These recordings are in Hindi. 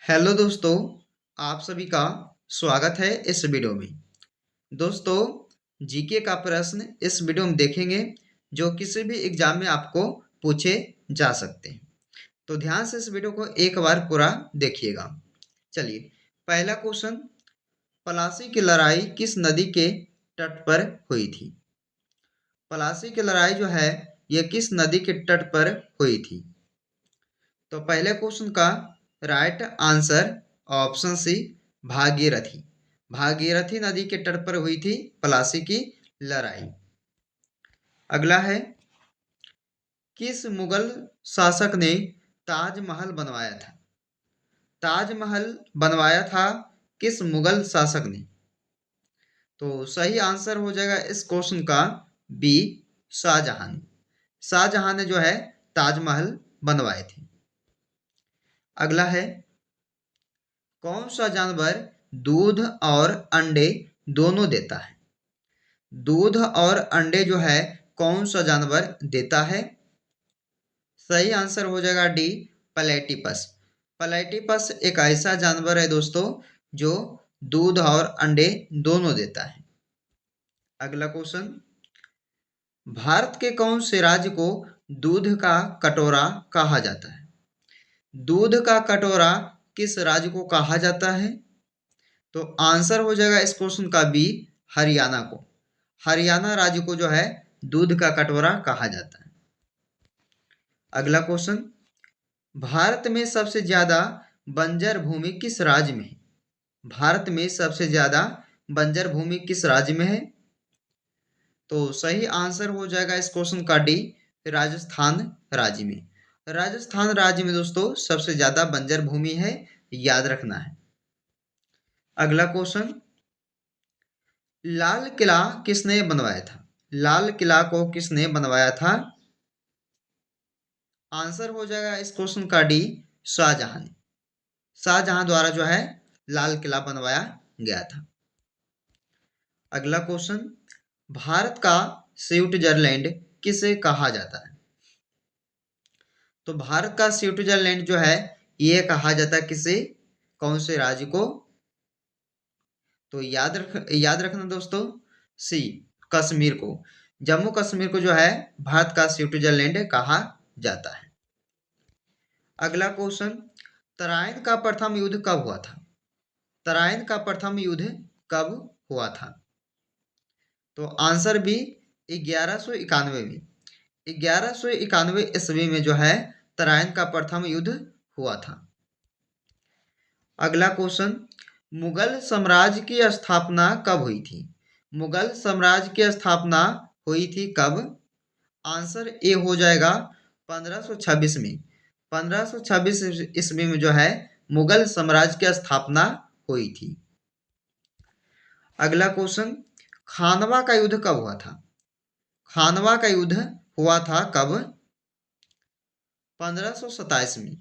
हेलो दोस्तों, आप सभी का स्वागत है इस वीडियो में। दोस्तों, जीके का प्रश्न इस वीडियो में देखेंगे जो किसी भी एग्जाम में आपको पूछे जा सकते हैं। तो ध्यान से इस वीडियो को एक बार पूरा देखिएगा। चलिए, पहला क्वेश्चन, पलासी की लड़ाई किस नदी के तट पर हुई थी? पलासी की लड़ाई जो है ये किस नदी के तट पर हुई थी? तो पहले क्वेश्चन का right answer option C, Bhagirathi. Bhagirathi नदी के तट पर हुई थी पलासी की लड़ाई। अगला है, किस मुगल शासक ने ताजमहल बनवाया था? ताजमहल बनवाया था किस मुगल शासक ने? तो सही आंसर हो जाएगा इस क्वेश्चन का बी, शाहजहां ने। शाहजहां ने जो है ताजमहल बनवाए थे। अगला है, कौन सा जानवर दूध और अंडे दोनों देता है? दूध और अंडे जो है कौन सा जानवर देता है? सही आंसर हो जाएगा डी, प्लेटिपस। प्लेटिपस एक ऐसा जानवर है दोस्तों जो दूध और अंडे दोनों देता है। अगला क्वेश्चन, भारत के कौन से राज्य को दूध का कटोरा कहा जाता है? दूध का कटोरा किस राज्य को कहा जाता है? तो आंसर हो जाएगा इस क्वेश्चन का बी, हरियाणा को। हरियाणा राज्य को जो है दूध का कटोरा कहा जाता है। अगला क्वेश्चन, भारत में सबसे ज्यादा बंजर भूमि किस राज्य में है? भारत में सबसे ज्यादा बंजर भूमि किस राज्य में है? तो सही आंसर हो जाएगा इस क्वेश्चन का डी, राजस्थान राज्य में। राजस्थान राज्य में दोस्तों सबसे ज्यादा बंजर भूमि है, याद रखना है। अगला क्वेश्चन, लाल किला किसने बनवाया था? लाल किला को किसने बनवाया था? आंसर हो जाएगा इस क्वेश्चन का डी, शाहजहां ने। शाहजहां द्वारा जो है लाल किला बनवाया गया था। अगला क्वेश्चन, भारत का स्विट्जरलैंड किसे कहा जाता है? तो भारत का स्विट्जरलैंड जो है ये कहा जाता है किसे, कौन से राज्य को? तो याद रखना दोस्तों, सी, कश्मीर को। जम्मू कश्मीर को जो है भारत का स्विट्जरलैंड कहा जाता है। अगला क्वेश्चन, तराइन का प्रथम युद्ध कब हुआ था? तराइन का प्रथम युद्ध कब हुआ था? तो आंसर भी 1191 में। 1191 ईस्वी में जो है तराइन का प्रथम युद्ध हुआ था। अगला क्वेश्चन, मुगल साम्राज्य की स्थापना कब हुई थी? मुगल साम्राज्य की स्थापना हुई थी कब? आंसर ए हो जाएगा 1526 में। 1526 ईस्वी में जो है मुगल साम्राज्य की स्थापना हुई थी। अगला क्वेश्चन, खानवा का युद्ध कब हुआ था? खानवा का युद्ध हुआ था कब? 1527 में।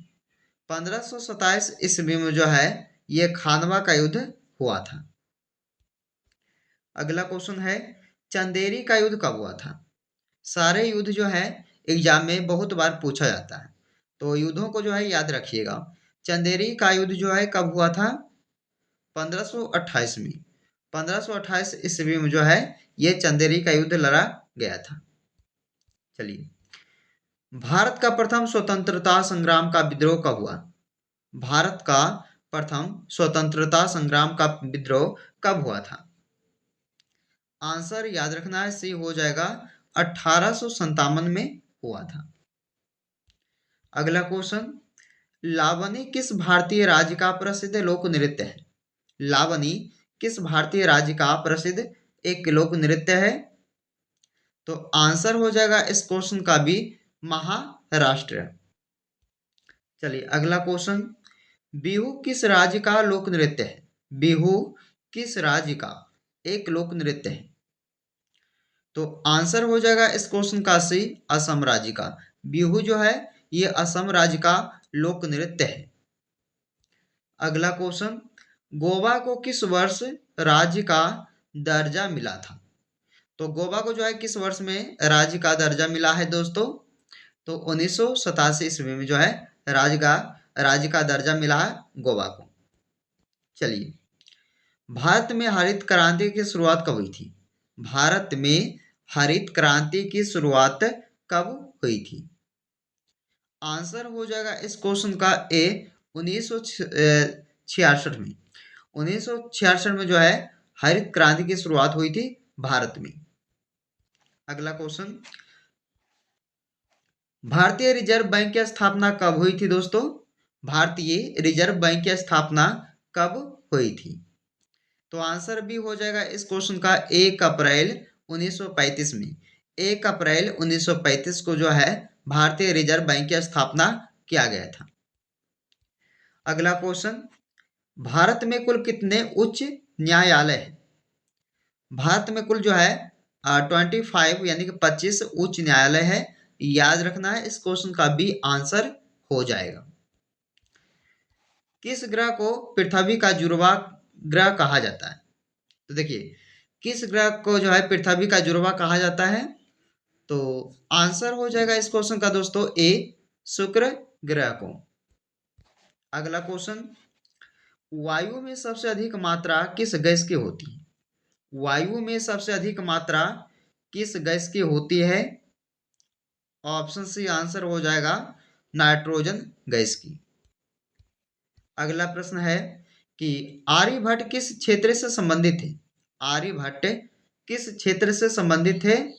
1527 ईस्वी में जो है ये खानवा का युद्ध हुआ था। अगला क्वेश्चन है, चंदेरी का युद्ध कब हुआ था? सारे युद्ध जो है एग्जाम में बहुत बार पूछा जाता है, तो युद्धों को जो है याद रखिएगा। चंदेरी का युद्ध जो है कब हुआ था? 1528 में। 1528 ईस्वी में जो है ये चंदेरी का युद्ध लड़ा गया था। चलिए, भारत का प्रथम स्वतंत्रता संग्राम का विद्रोह कब हुआ? भारत का प्रथम स्वतंत्रता संग्राम का विद्रोह कब हुआ था? आंसर याद रखना है, सी हो जाएगा 1857 में हुआ था। अगला क्वेश्चन, लावनी किस भारतीय राज्य का प्रसिद्ध लोक नृत्य है? लावनी किस भारतीय राज्य का प्रसिद्ध एक लोक नृत्य है? तो आंसर हो जाएगा इस क्वेश्चन का भी महाराष्ट्र। चलिए, अगला क्वेश्चन, बिहू किस राज्य का लोक नृत्य है? बिहू किस राज्य का एक लोक नृत्य है? तो आंसर हो जाएगा इस क्वेश्चन का सी, असम राज्य का। बिहू जो है ये असम राज्य का लोक नृत्य है। अगला क्वेश्चन, गोवा को किस वर्ष राज्य का दर्जा मिला था? तो गोवा को जो है किस वर्ष में राज्य का दर्जा मिला है दोस्तों? तो 1987 ईस्वी में जो है राज्य का राज्य का दर्जा मिला है गोवा को। चलिए, भारत में हरित क्रांति की शुरुआत कब हुई थी? भारत में हरित क्रांति की शुरुआत कब हुई थी? आंसर हो जाएगा इस क्वेश्चन का ए 1966 में। 1966 में जो है हरित क्रांति की शुरुआत हुई थी भारत में। अगला क्वेश्चन, भारतीय रिजर्व बैंक की स्थापना कब हुई थी दोस्तों? भारतीय रिजर्व बैंक की स्थापना कब हुई थी? तो आंसर भी हो जाएगा इस क्वेश्चन का 1 अप्रैल 1935 में। 1 अप्रैल 1935 को जो है भारतीय रिजर्व बैंक की स्थापना किया गया था। अगला क्वेश्चन, भारत में कुल कितने उच्च न्यायालय हैं? भारत में कुल जो है 25 यानी कि 25 उच्च न्यायालय है। याद रखना है, इस क्वेश्चन का भी आंसर हो जाएगा। किस ग्रह को पृथ्वी का जुड़वा ग्रह कहा जाता है? तो देखिए, किस ग्रह को जो है पृथ्वी का जुड़वा कहा जाता है? तो आंसर हो जाएगा इस क्वेश्चन का दोस्तों ए शुक्र ग्रह को। अगला क्वेश्चन, वायु में सबसे अधिक मात्रा किस गैस की होती है? वायु में सबसे अधिक मात्रा किस गैस की होती है? ऑप्शन सी आंसर हो जाएगा नाइट्रोजन गैस की। अगला प्रश्न है कि आर्यभट्ट किस क्षेत्र से संबंधित है? आर्यभट्ट किस क्षेत्र से संबंधित है?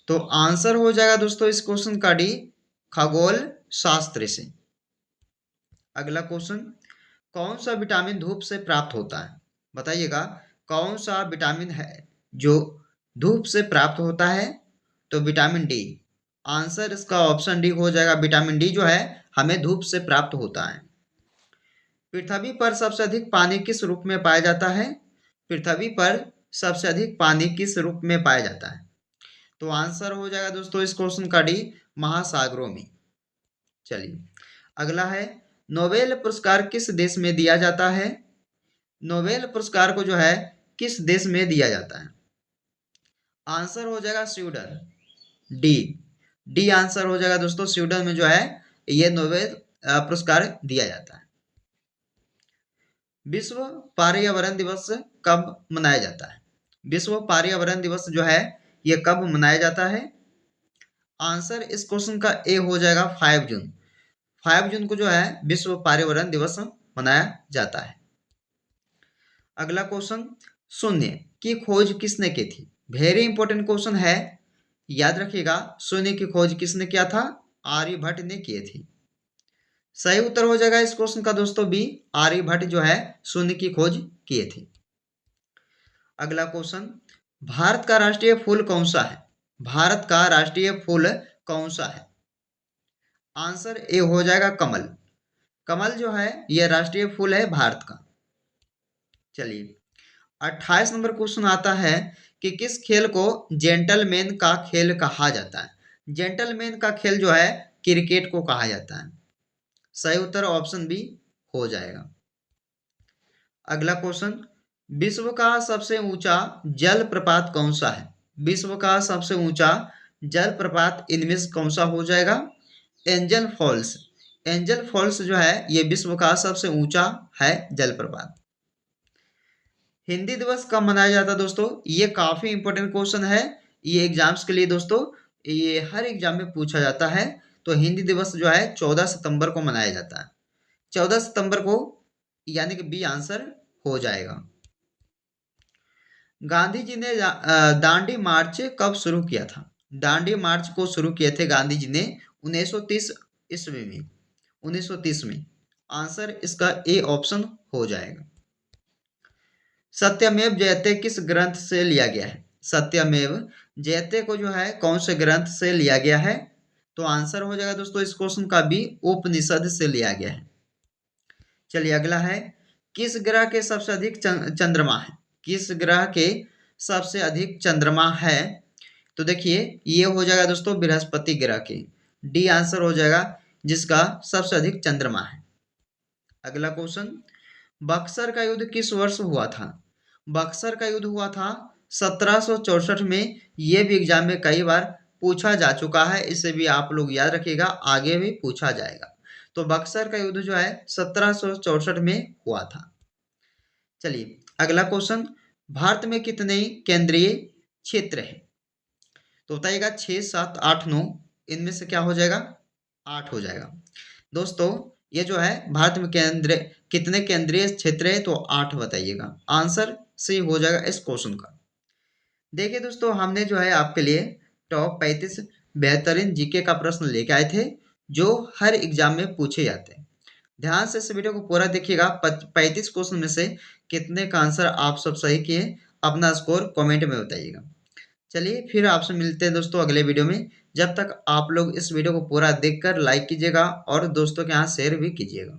तो आंसर हो जाएगा दोस्तों इस क्वेश्चन का डी खगोल शास्त्र से। अगला क्वेश्चन, कौन सा विटामिन धूप से प्राप्त होता है? बताइएगा, कौन सा विटामिन है जो धूप से प्राप्त होता है? तो विटामिन डी। आंसर इसका ऑप्शन डी हो जाएगा। विटामिन डी जो है हमें धूप से प्राप्त होता है। पृथ्वी पर सबसे अधिक पानी किस रूप में पाया जाता है? पृथ्वी पर सबसे अधिक पानी किस रूप में पाया जाता है? तो आंसर हो जाएगा दोस्तों इस क्वेश्चन का डी महासागरों में। चलिए, अगला है, नोबेल पुरस्कार किस देश में दिया जाता है? नोबेल पुरस्कार को जो है किस देश में दिया जाता है? आंसर हो जाएगा स्वीडन। डी डी आंसर हो जाएगा दोस्तों, स्वीडन में जो है ये नोबेल पुरस्कार दिया जाता है। विश्व पर्यावरण दिवस कब मनाया जाता है? विश्व पर्यावरण दिवस जो है ये कब मनाया जाता है? आंसर इस क्वेश्चन का ए हो जाएगा 5 जून। 5 जून को जो है विश्व पर्यावरण दिवस मनाया जाता है। अगला क्वेश्चन, शून्य की खोज किसने की थी? वेरी इंपॉर्टेंट क्वेश्चन है, याद रखिएगा। शून्य की खोज किसने किया था? आर्यभट्ट ने की थी। सही उत्तर हो जाएगा इस क्वेश्चन का दोस्तों बी, आर्यभट्ट जो है शून्य की खोज किए थे। अगला क्वेश्चन, भारत का राष्ट्रीय फूल कौन सा है? भारत का राष्ट्रीय फूल कौन सा है? आंसर ए हो जाएगा कमल। कमल जो है यह राष्ट्रीय फूल है भारत का। चलिए, 28 नंबर क्वेश्चन आता है कि किस खेल को जेंटलमैन का खेल कहा जाता है? जेंटलमैन का खेल जो है क्रिकेट को कहा जाता है। सही उत्तर ऑप्शन बी हो जाएगा। अगला क्वेश्चन, विश्व का सबसे ऊंचा जल प्रपात कौन सा है? विश्व का सबसे ऊंचा जल प्रपात इनमें से कौन सा हो जाएगा? Angel false. एंजल फॉल्स जो है ये विश्व का सबसे ऊंचा है जलप्रपात। हिंदी दिवस कब मनाया जाता है दोस्तों? ये काफी इंपॉर्टेंट क्वेश्चन है, ये एग्जाम्स के लिए दोस्तों, ये हर एग्जाम में पूछा जाता है। तो हिंदी दिवस जो है 14 सितंबर को मनाया जाता है। 14 सितंबर को, यानी कि बी आंसर हो जाएगा। गांधी जी ने दांडी मार्च कब शुरू किया था? दांडी मार्च को शुरू किए थे गांधी जी ने 1930 ईस्वी में। 1930 में। आंसर इसका ए ऑप्शन हो जाएगा। सत्यमेव जयते किस ग्रंथ से लिया गया है? सत्यमेव जयते को जो है कौन से ग्रंथ से लिया गया है? तो आंसर हो जाएगा दोस्तों इस क्वेश्चन का भी उपनिषद से लिया गया है। चलिए, अगला है, किस ग्रह के सबसे अधिक चंद्रमा है? किस ग्रह के सबसे अधिक चंद्रमा है? तो देखिए, ये हो जाएगा दोस्तों बृहस्पति ग्रह के। डी आंसर हो जाएगा, जिसका सबसे अधिक चंद्रमा है। अगला क्वेश्चन, बक्सर का युद्ध किस वर्ष हुआ था? बक्सर का युद्ध हुआ था 1764 में। ये भी एग्जाम में कई बार पूछा जा चुका है, इसे भी आप लोग याद रखिएगा, आगे भी पूछा जाएगा। तो बक्सर का युद्ध जो है 1764 में हुआ था। चलिए अगला क्वेश्चन, भारत में कितने केंद्रीय क्षेत्र है? तो बताइएगा 6, 7, 8, 9, इनमें से क्या हो जाएगा? 8 हो जाएगा। दोस्तों ये जो है भारत में केंद्र कितने केंद्रीय क्षेत्र है? तो 8 बताइएगा। आंसर सही हो जाएगा इस क्वेश्चन का। देखिए दोस्तों हमने जो है आपके लिए टॉप 35 बेहतरीन जीके का प्रश्न लेके आए थे जो हर एग्जाम में पूछे जाते हैं। ध्यान से इस वीडियो को पूरा देखिएगा। 35 क्वेश्चन में से कितने का आंसर आप सब सही किए, अपना स्कोर कमेंट में बताइएगा। चलिए फिर आपसे मिलते हैं दोस्तों अगले वीडियो में। जब तक आप लोग इस वीडियो को पूरा देखकर लाइक कीजिएगा और दोस्तों के यहाँ शेयर भी कीजिएगा।